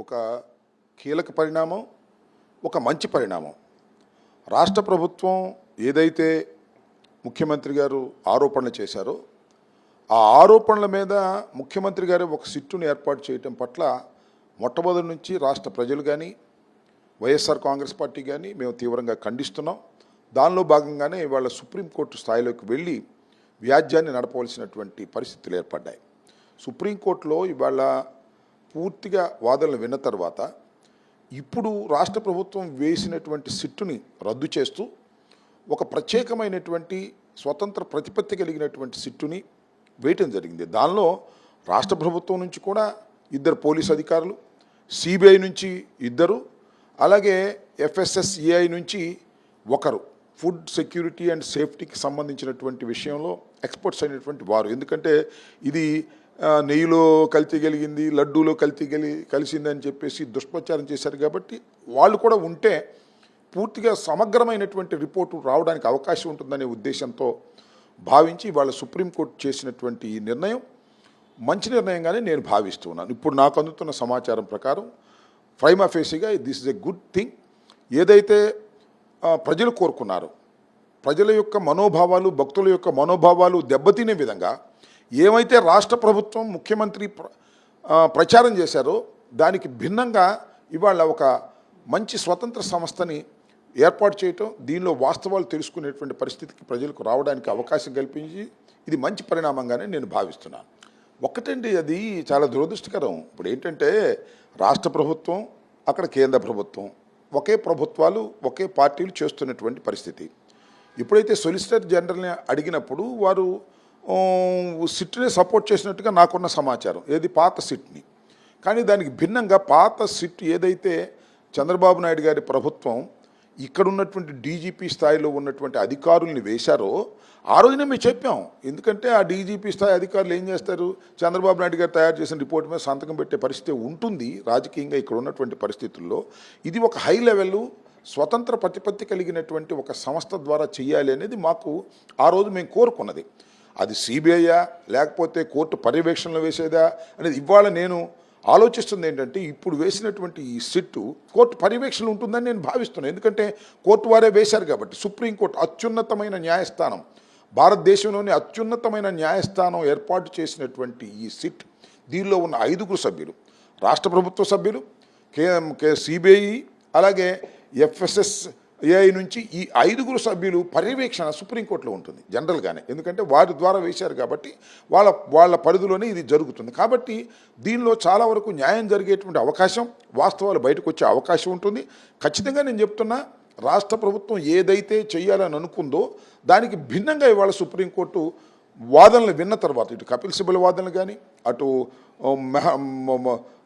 ఒక కీలక పరిణామం, ఒక మంచి పరిణామం. రాష్ట్ర ప్రభుత్వం ఏదైతే ముఖ్యమంత్రి గారు ఆరోపణలు చేశారో ఆ ఆరోపణల మీద ముఖ్యమంత్రి గారు ఒక సిట్టును ఏర్పాటు చేయటం పట్ల మొట్టమొదటి నుంచి రాష్ట్ర ప్రజలు కానీ వైఎస్ఆర్ కాంగ్రెస్ పార్టీ కానీ మేము తీవ్రంగా ఖండిస్తున్నాం. దానిలో భాగంగానే ఇవాళ సుప్రీంకోర్టు స్థాయిలోకి వెళ్ళి వ్యాజ్యాన్ని నడపవలసినటువంటి పరిస్థితులు ఏర్పడ్డాయి. సుప్రీంకోర్టులో ఇవాళ పూర్తిగా వాదనలు విన్న తర్వాత ఇప్పుడు రాష్ట్ర ప్రభుత్వం వేసినటువంటి సిట్టుని రద్దు చేస్తూ ఒక ప్రత్యేకమైనటువంటి స్వతంత్ర ప్రతిపత్తి కలిగినటువంటి సిట్టుని వేయటం జరిగింది. దానిలో రాష్ట్ర ప్రభుత్వం నుంచి కూడా 2 పోలీసు అధికారులు, సిబిఐ నుంచి 2, అలాగే FSSAI నుంచి 1 ఫుడ్ సెక్యూరిటీ అండ్ సేఫ్టీకి సంబంధించినటువంటి విషయంలో ఎక్స్పర్ట్స్ అయినటువంటి వారు. ఎందుకంటే ఇది నెయ్యిలో కల్తీ కలిగింది, లడ్డూలో కల్తీ కలిసిందని చెప్పేసి దుష్ప్రచారం చేశారు. కాబట్టి వాళ్ళు కూడా ఉంటే పూర్తిగా సమగ్రమైనటువంటి రిపోర్టు రావడానికి అవకాశం ఉంటుందనే ఉద్దేశంతో భావించి వాళ్ళ సుప్రీంకోర్టు చేసినటువంటి ఈ నిర్ణయం మంచి నిర్ణయంగానే నేను భావిస్తున్నాను. ఇప్పుడు నాకు అందుతున్న సమాచారం ప్రకారం ప్రైమా ఫేసీగా this is a good thing. ఏదైతే ప్రజలు కోరుకున్నారు, ప్రజల యొక్క మనోభావాలు, భక్తుల యొక్క మనోభావాలు దెబ్బతినే విధంగా ఏమైతే రాష్ట్ర ప్రభుత్వం ముఖ్యమంత్రి ప్రచారం చేశారో దానికి భిన్నంగా ఇవాళ ఒక మంచి స్వతంత్ర సంస్థని ఏర్పాటు చేయటం, దీనిలో వాస్తవాలు తెలుసుకునేటువంటి పరిస్థితికి ప్రజలకు రావడానికి అవకాశం కల్పించి ఇది మంచి పరిణామంగానే నేను భావిస్తున్నాను. ఒక్కటండి, అది చాలా దురదృష్టకరం. ఇప్పుడు ఏంటంటే రాష్ట్ర ప్రభుత్వం, అక్కడ కేంద్ర ప్రభుత్వం, ఒకే ప్రభుత్వాలు ఒకే పార్టీలు చేస్తున్నటువంటి పరిస్థితి. ఎప్పుడైతే సొలిసిటర్ జనరల్ని అడిగినప్పుడు వారు సిట్ని సపోర్ట్ చేసినట్టుగా నాకున్న సమాచారం, ఏది పాత సిట్ని. కానీ దానికి భిన్నంగా పాత సిట్ ఏదైతే చంద్రబాబు నాయుడు గారి ప్రభుత్వం ఇక్కడ ఉన్నటువంటి డీజీపీ స్థాయిలో ఉన్నటువంటి అధికారుల్ని వేశారో ఆ రోజునే మేము చెప్పాం. ఎందుకంటే ఆ డీజీపీ స్థాయి అధికారులు ఏం చేస్తారు, చంద్రబాబు నాయుడు గారు తయారు చేసిన రిపోర్ట్ మీద సంతకం పెట్టే పరిస్థితి ఉంటుంది రాజకీయంగా ఇక్కడ ఉన్నటువంటి పరిస్థితుల్లో. ఇది ఒక హై లెవెల్ స్వతంత్ర ప్రతిపత్తి కలిగినటువంటి ఒక సంస్థ ద్వారా చేయాలి అనేది మాకు ఆ రోజు మేము కోరుకున్నది. అది సిబిఐయా లేకపోతే కోర్టు పర్యవేక్షణలో వేసేదా అనేది ఇవాళ నేను ఆలోచిస్తుంది ఏంటంటే, ఇప్పుడు వేసినటువంటి ఈ సిట్టు కోర్టు పర్యవేక్షణ ఉంటుందని నేను భావిస్తున్నాను. ఎందుకంటే కోర్టు వారే వేశారు కాబట్టి. సుప్రీంకోర్టు అత్యున్నతమైన న్యాయస్థానం, భారతదేశంలోని అత్యున్నతమైన న్యాయస్థానం ఏర్పాటు చేసినటువంటి ఈ సిట్, దీనిలో ఉన్న 5 సభ్యులు రాష్ట్ర ప్రభుత్వ సభ్యులు, సిబిఐ, అలాగే FSSAI నుంచి ఈ 5 సభ్యులు పర్యవేక్షణ సుప్రీంకోర్టులో ఉంటుంది జనరల్గానే. ఎందుకంటే వారి ద్వారా వేశారు కాబట్టి వాళ్ళ పరిధిలోనే ఇది జరుగుతుంది. కాబట్టి దీనిలో చాలా వరకు న్యాయం జరిగేటువంటి అవకాశం, వాస్తవాలు బయటకు వచ్చే అవకాశం ఉంటుంది. ఖచ్చితంగా నేను చెప్తున్నా, రాష్ట్ర ప్రభుత్వం ఏదైతే చేయాలని అనుకుందో దానికి భిన్నంగా ఇవాళ సుప్రీంకోర్టు వాదనలు విన్న తర్వాత ఇటు కపిల్ సిబల్ వాదనలు కానీ, అటు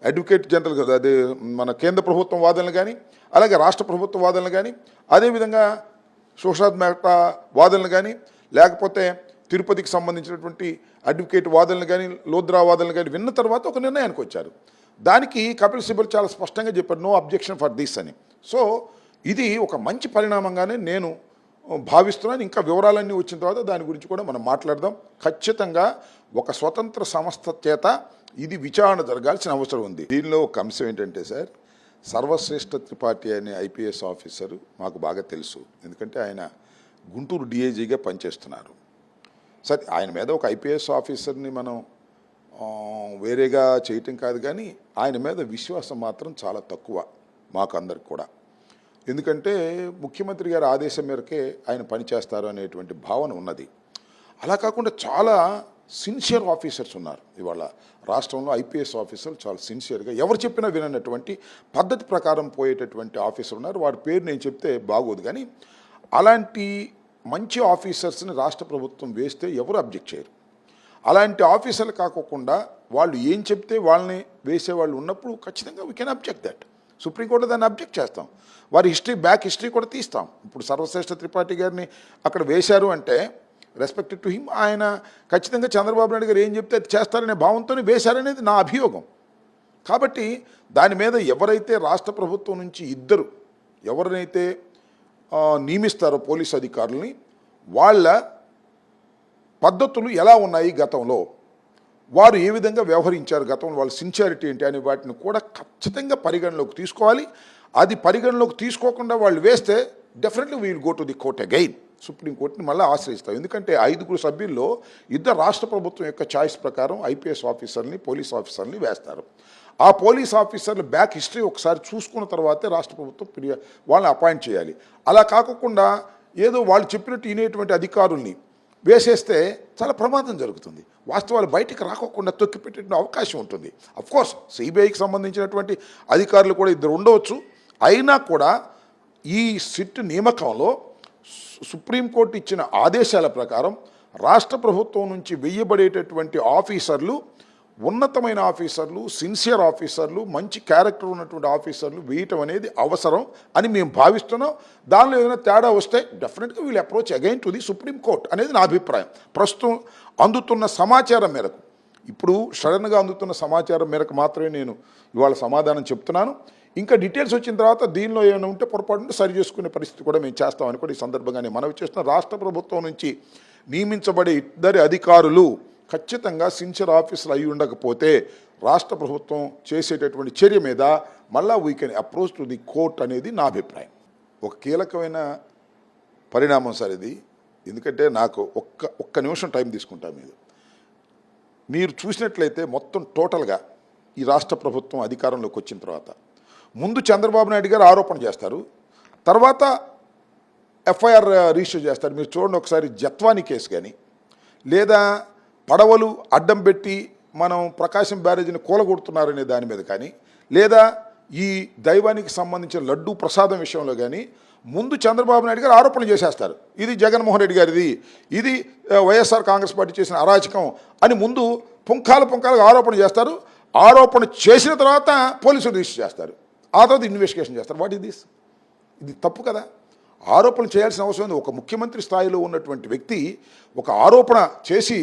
అడ్వకేట్ జనరల్ కదా అదే మన కేంద్ర ప్రభుత్వం వాదనలు కానీ, అలాగే రాష్ట్ర ప్రభుత్వ వాదనలు కానీ, అదేవిధంగా సుషాద్ మెహతా వాదనలు కానీ, లేకపోతే తిరుపతికి సంబంధించినటువంటి అడ్వకేట్ వాదనలు కానీ, లోద్రా వాదనలు కానీ విన్న తర్వాత ఒక నిర్ణయానికి వచ్చారు. దానికి కపిల్ సిబల్ చాలా స్పష్టంగా చెప్పారు, నో అబ్జెక్షన్ ఫర్ దిస్ అని. సో ఇది ఒక మంచి పరిణామంగానే నేను భావిస్తున్నాను. ఇంకా వివరాలన్నీ వచ్చిన తర్వాత దాని గురించి కూడా మనం మాట్లాడదాం. ఖచ్చితంగా ఒక స్వతంత్ర సంస్థ చేత ఇది విచారణ జరగాల్సిన అవసరం ఉంది. దీనిలో ఒక అంశం ఏంటంటే సార్, సర్వశ్రేష్ఠ త్రిపాఠి అనే IPS ఆఫీసరు మాకు బాగా తెలుసు. ఎందుకంటే ఆయన గుంటూరు DIGగా పనిచేస్తున్నారు. సరే, ఆయన మీద ఒక IPS ఆఫీసర్ని మనం వేరేగా చేయటం కాదు, కానీ ఆయన మీద విశ్వాసం మాత్రం చాలా తక్కువ మాకు అందరికి కూడా. ఎందుకంటే ముఖ్యమంత్రి గారి ఆదేశం మేరకే ఆయన పనిచేస్తారు అనేటువంటి భావన ఉన్నది. అలా కాకుండా చాలా సిన్సియర్ ఆఫీసర్స్ ఉన్నారు ఇవాళ రాష్ట్రంలో. IPS ఆఫీసర్లు చాలా సిన్సియర్గా ఎవరు చెప్పినా విననటువంటి పద్ధతి ప్రకారం పోయేటటువంటి ఆఫీసర్ ఉన్నారు. వారి పేరు నేను చెప్తే బాగోదు, కానీ అలాంటి మంచి ఆఫీసర్స్ని రాష్ట్ర ప్రభుత్వం వేస్తే ఎవరు అబ్జెక్ట్ చేయరు. అలాంటి ఆఫీసర్లు కాకోకుండా వాళ్ళు ఏం చెప్తే వాళ్ళని వేసేవాళ్ళు ఉన్నప్పుడు ఖచ్చితంగా we can object that. Supreme court దాన్ని అబ్జెక్ట్ చేస్తాం. వారి బ్యాక్ హిస్టరీ కూడా తీస్తాం. ఇప్పుడు సర్వశ్రేష్ఠ త్రిపాఠి గారిని అక్కడ వేశారు అంటే రెస్పెక్టెడ్ టు హిమ్, ఆయన ఖచ్చితంగా చంద్రబాబు నాయుడు గారు ఏం చెప్తే అది చేస్తారనే భావంతోనే వేశారనేది నా అభియోగం. కాబట్టి దాని మీద ఎవరైతే రాష్ట్ర ప్రభుత్వం నుంచి 2 ఎవరినైతే నియమిస్తారో పోలీసు అధికారులని, వాళ్ళ పద్ధతులు ఎలా ఉన్నాయి గతంలో, వారు ఏ విధంగా వ్యవహరించారు, గతంలో వాళ్ళ సిన్సియారిటీ ఏంటి అనే వాటిని కూడా ఖచ్చితంగా పరిగణలోకి తీసుకోవాలి. అది పరిగణలోకి తీసుకోకుండా వాళ్ళు వేస్తే definitely we'll go to the court again, సుప్రీంకోర్టుని మళ్ళీ ఆశ్రయిస్తాం. ఎందుకంటే 5 సభ్యుల్లో ఇద్దరు రాష్ట్ర ప్రభుత్వం యొక్క ఛాయిస్ ప్రకారం ఐపీఎస్ ఆఫీసర్ని, పోలీస్ ఆఫీసర్ని వేస్తారు. ఆ పోలీస్ ఆఫీసర్లు బ్యాక్ హిస్టరీ ఒకసారి చూసుకున్న తర్వాతే రాష్ట్ర ప్రభుత్వం వాళ్ళని అపాయింట్ చేయాలి. అలా కాకుండా ఏదో వాళ్ళు చెప్పినట్టు వినేటువంటి అధికారుల్ని వేసేస్తే చాలా ప్రమాదం జరుగుతుంది. వాస్తవాలు బయటికి రాకోకుండా తొక్కిపెట్టే అవకాశం ఉంటుంది. అఫ్కోర్స్ సిబిఐకి సంబంధించినటువంటి అధికారులు కూడా ఇద్దరు ఉండవచ్చు. అయినా కూడా ఈ సిట్ నియామకంలో సుప్రీంకోర్టు ఇచ్చిన ఆదేశాల ప్రకారం రాష్ట్ర ప్రభుత్వం నుంచి వెయ్యబడేటటువంటి ఆఫీసర్లు ఉన్నతమైన ఆఫీసర్లు, సిన్సియర్ ఆఫీసర్లు, మంచి క్యారెక్టర్ ఉన్నటువంటి ఆఫీసర్లు వేయటం అనేది అవసరం అని మేము భావిస్తున్నాం. దానిలో ఏదైనా తేడా వస్తే డెఫినెట్గా వీళ్ళు approach again to the supreme court అనేది నా అభిప్రాయం. ప్రస్తుతం అందుతున్న సమాచారం మేరకు, ఇప్పుడు సడన్గా అందుతున్న సమాచారం మేరకు మాత్రమే నేను ఇవాళ సమాధానం చెప్తున్నాను. ఇంకా డీటెయిల్స్ వచ్చిన తర్వాత దీనిలో ఏమైనా ఉంటే పొరపాటు సరి చేసుకునే పరిస్థితి కూడా మేము చేస్తామని కూడా ఈ సందర్భంగా నేను మనవి చేస్తున్న. రాష్ట్ర ప్రభుత్వం నుంచి నియమించబడే ఇద్దరి అధికారులు ఖచ్చితంగా సిన్సియర్ ఆఫీసర్లు అయి ఉండకపోతే రాష్ట్ర ప్రభుత్వం చేసేటటువంటి చర్య మీద మళ్ళా we can approach to the court అనేది నా అభిప్రాయం. ఒక కీలకమైన పరిణామం సార్ ఇది. ఎందుకంటే నాకు ఒక్క నిమిషం టైం తీసుకుంటాం. మీరు చూసినట్లయితే మొత్తం టోటల్గా ఈ రాష్ట్ర ప్రభుత్వం అధికారంలోకి వచ్చిన తర్వాత ముందు చంద్రబాబు నాయుడు గారు ఆరోపణ చేస్తారు, తర్వాత ఎఫ్ఐఆర్ రిజిస్టర్ చేస్తారు. మీరు చూడండి ఒకసారి జత్వాని కేసు కానీ, లేదా పడవలు అడ్డం పెట్టి మనం ప్రకాశం బ్యారేజీని కూలగొడుతున్నారనే దాని మీద కానీ, లేదా ఈ దైవానికి సంబంధించిన లడ్డూ ప్రసాదం విషయంలో కానీ ముందు చంద్రబాబు నాయుడు గారు ఆరోపణ చేసేస్తారు. ఇది జగన్మోహన్ రెడ్డి గారిది, ఇది వైఎస్ఆర్ కాంగ్రెస్ పార్టీ చేసిన అరాచకం అని ముందు పుంఖాలుగా ఆరోపణ చేస్తారు. ఆరోపణ చేసిన తర్వాత పోలీసులు రిజిస్టర్ చేస్తారు, ఆ తర్వాత ఇన్వెస్టిగేషన్ చేస్తారు. What is this? ఇది తప్పు కదా. ఆరోపణ చేయాల్సిన అవసరం ఉంది. ఒక ముఖ్యమంత్రి స్థాయిలో ఉన్నటువంటి వ్యక్తి ఒక ఆరోపణ చేసి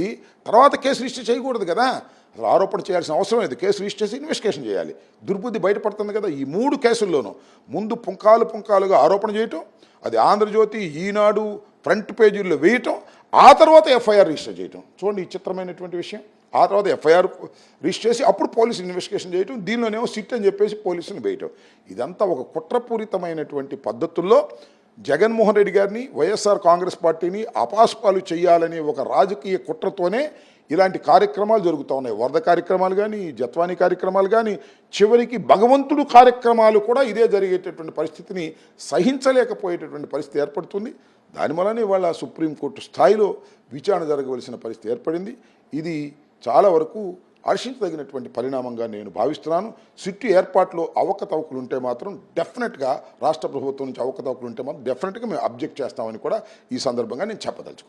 తర్వాత కేసు రిజిస్టర్ చేయకూడదు కదా. అసలు ఆరోపణ చేయాల్సిన అవసరం లేదు. కేసు రిజిస్టర్ చేసి ఇన్వెస్టిగేషన్ చేయాలి. దుర్బుద్ధి బయటపడుతుంది కదా. ఈ 3 కేసుల్లోనూ ముందు పుంఖాలుగా ఆరోపణ చేయటం, అది ఆంధ్రజ్యోతి, ఈనాడు ఫ్రంట్ పేజీల్లో వేయటం, ఆ తర్వాత ఎఫ్ఐఆర్ రిజిస్టర్ చేయటం. చూడండి ఈ చిత్రమైనటువంటి విషయం. ఆ తర్వాత ఎఫ్ఐఆర్ రిజిస్టర్ చేసి అప్పుడు పోలీసులు ఇన్వెస్టిగేషన్ చేయటం, దీనిలోనేమో సిట్ అని చెప్పేసి పోలీసులను వేయటం. ఇదంతా ఒక కుట్రపూరితమైనటువంటి పద్ధతుల్లో జగన్మోహన్ రెడ్డి గారిని, వైఎస్ఆర్ కాంగ్రెస్ పార్టీని అపాస్పాలు చేయాలనే ఒక రాజకీయ కుట్రతోనే ఇలాంటి కార్యక్రమాలు జరుగుతూ ఉన్నాయి. వరద కార్యక్రమాలు కానీ, జత్వాని కార్యక్రమాలు కానీ, చివరికి భగవంతుడు కార్యక్రమాలు కూడా ఇదే జరిగేటటువంటి పరిస్థితిని సహించలేకపోయేటటువంటి పరిస్థితి ఏర్పడుతుంది. దానివల్లనే ఇవాళ సుప్రీంకోర్టు స్థాయిలో విచారణ జరగవలసిన పరిస్థితి ఏర్పడింది. ఇది చాలా వరకు హర్షించదగినటువంటి పరిణామంగా నేను భావిస్తున్నాను. సిట్టు ఏర్పాట్లో అవకతవకలు ఉంటే మాత్రం డెఫినెట్గా రాష్ట్ర ప్రభుత్వం నుంచి అవకతవకలు ఉంటే మాత్రం డెఫినెట్గా మేము అబ్జెక్ట్ చేస్తామని కూడా ఈ సందర్భంగా నేను చెప్పదలుచుకున్నాను.